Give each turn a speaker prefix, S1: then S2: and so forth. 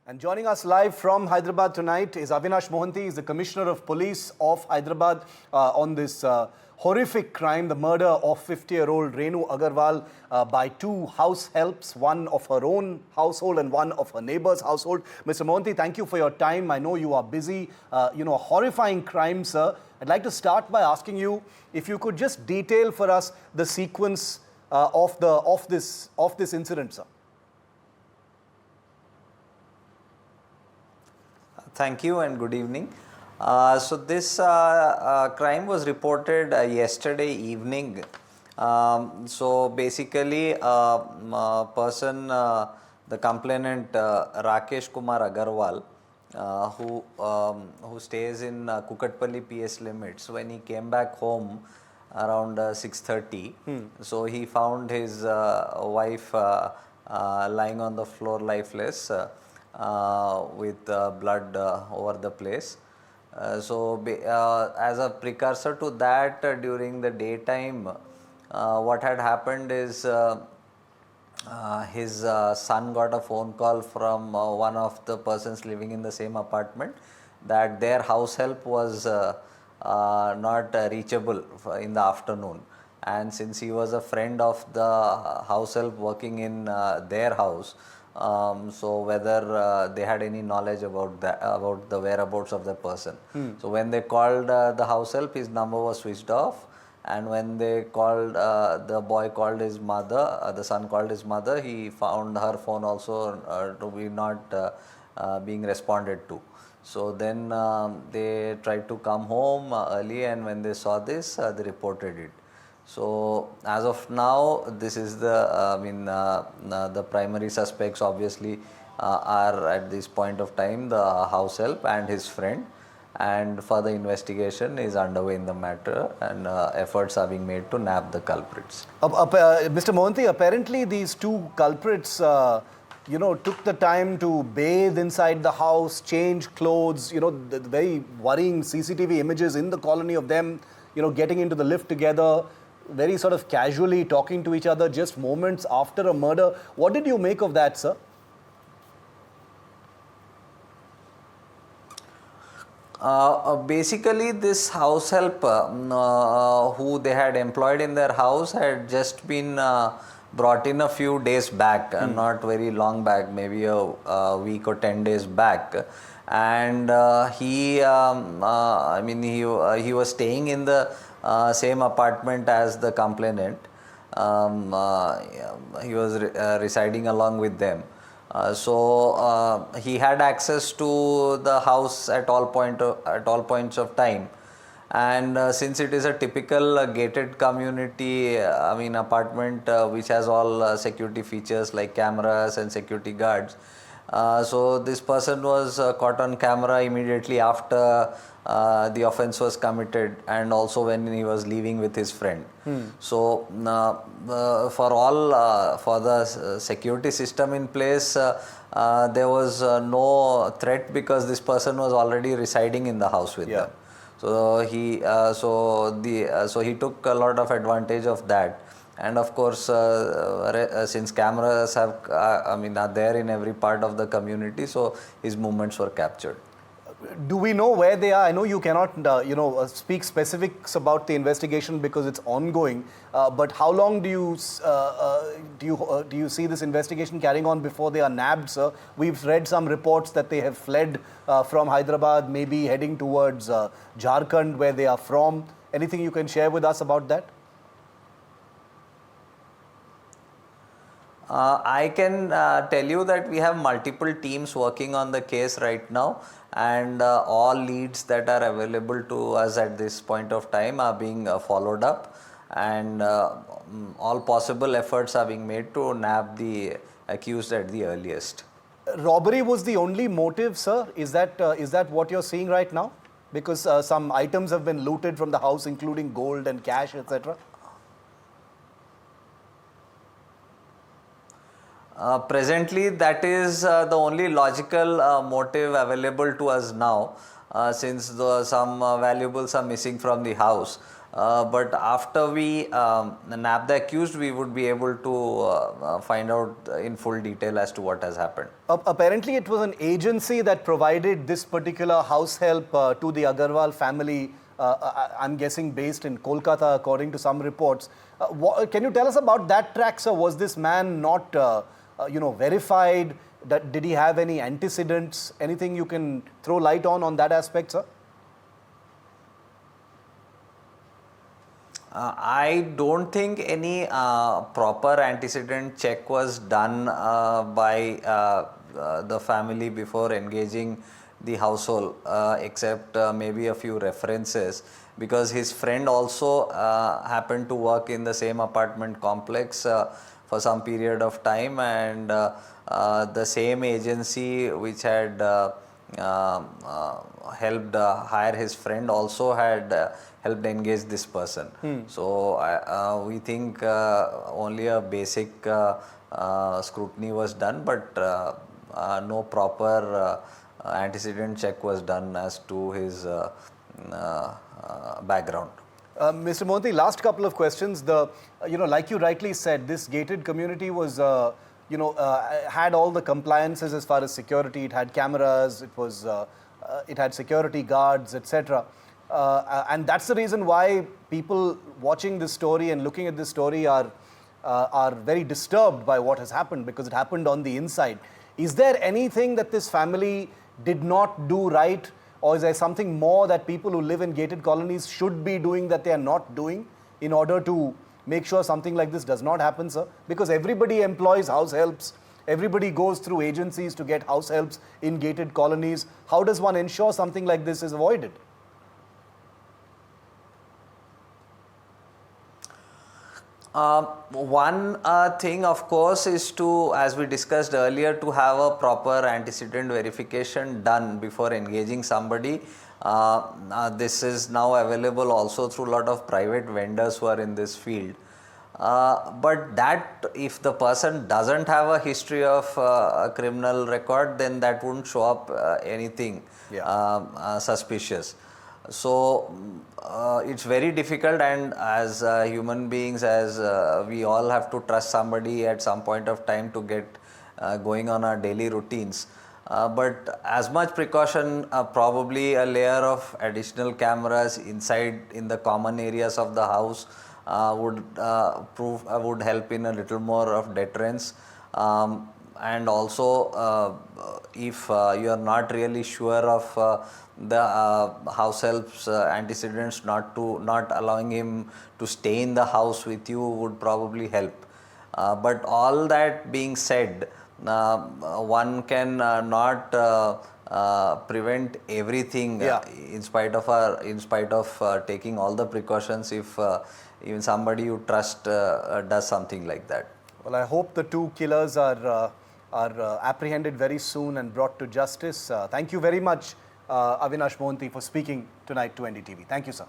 S1: And joining us live from Hyderabad tonight is Avinash Mohanty. He's the Commissioner of Police of Hyderabad on this horrific crime, the murder of 50-year-old Renu Agarwal by two house helps, one of her own household and one of her neighbor's household. Mr. Mohanty, thank you for your time. I know you are busy. A horrifying crime, sir. I'd like to start by asking you if you could just detail for us the sequence of this incident, sir.
S2: Thank you and good evening. So this crime was reported yesterday evening. So basically, a person, the complainant Rakesh Kumar Agarwal, who stays in Kukatpalli PS limits, when he came back home around 6:30, so he found his wife lying on the floor lifeless. With blood over the place. As a precursor to that, during the daytime, what had happened is his son got a phone call from one of the persons living in the same apartment that their house help was not reachable in the afternoon. And since he was a friend of the house help working in their house, so whether they had any knowledge about the whereabouts of the person. So when they called the house help, his number was switched off, and when they called, the boy called his mother, the son called his mother, he found her phone also to be not being responded to. So then they tried to come home early, and when they saw this, they reported it. So as of now, this is the primary suspects obviously are at this point of time the house help and his friend, and further investigation is underway in the matter, and efforts are being made to nab the culprits.
S1: Mr. Mohanty, apparently these two culprits took the time to bathe inside the house, change clothes, the very worrying CCTV images in the colony of them, getting into the lift together, very sort of casually talking to each other just moments after a murder. What did you make of that, sir?
S2: Basically, this house help who they had employed in their house had just been brought in a few days back, not very long back, maybe a week or 10 days back. And he was staying in the same apartment as the complainant. He was residing along with them. So he had access to the house at all points of time. And since it is a typical gated community, apartment which has all security features like cameras and security guards, so this person was caught on camera immediately after the offense was committed, and also when he was leaving with his friend. So for the security system in place, there was no threat because this person was already residing in the house with them. So he took a lot of advantage of that. And of course, since cameras are there in every part of the community, so his movements were captured.
S1: Do we know where they are? I know you cannot, speak specifics about the investigation because it's ongoing. But how long do you see this investigation carrying on before they are nabbed, sir? We've read some reports that they have fled from Hyderabad, maybe heading towards Jharkhand, where they are from. Anything you can share with us about that?
S2: I can tell you that we have multiple teams working on the case right now, and all leads that are available to us at this point of time are being followed up, and all possible efforts are being made to nab the accused at the earliest.
S1: Robbery was the only motive, sir? Is that what you're seeing right now? Because some items have been looted from the house, including gold and cash, etc.
S2: Presently, that is the only logical motive available to us now, since some valuables are missing from the house. But after we nab the accused, we would be able to find out in full detail as to what has happened.
S1: Apparently, it was an agency that provided this particular house help to the Agarwal family. I'm guessing based in Kolkata, according to some reports. Can you tell us about that track, sir? Was this man not, verified? Did he have any antecedents? Anything you can throw light on that aspect, sir?
S2: I don't think any proper antecedent check was done by the family before engaging the household, except maybe a few references, because his friend also happened to work in the same apartment complex for some period of time, and the same agency which had helped hire his friend also had helped engage this person. So we think only a basic scrutiny was done, but no proper antecedent check was done as to his background.
S1: Mr. Mohanty, last couple of questions. Like you rightly said, this gated community was, had all the compliances as far as security. It had cameras. It had security guards, etc. And that's the reason why people watching this story and looking at this story are very disturbed by what has happened, because it happened on the inside. Is there anything that this family did not do right, or is there something more that people who live in gated colonies should be doing that they are not doing in order to make sure something like this does not happen, sir? Because everybody employs house helps. Everybody goes through agencies to get house helps in gated colonies. How does one ensure something like this is avoided?
S2: One thing, of course, is to, as we discussed earlier, to have a proper antecedent verification done before engaging somebody. This is now available also through a lot of private vendors who are in this field. But that, if the person doesn't have a history of a criminal record, then that wouldn't show up anything suspicious. So it's very difficult, and as human beings, as we all have to trust somebody at some point of time to get going on our daily routines. But as much precaution, probably a layer of additional cameras inside in the common areas of the house would help in a little more of deterrence. And also, if you are not really sure of the house help's antecedents, not allowing him to stay in the house with you would probably help. But all that being said, one can not prevent everything in spite of taking all the precautions, if even somebody you trust does something like that.
S1: Well, I hope the two killers are apprehended very soon and brought to justice. Thank you very much, Avinash Mohanty, for speaking tonight to NDTV. Thank you, sir.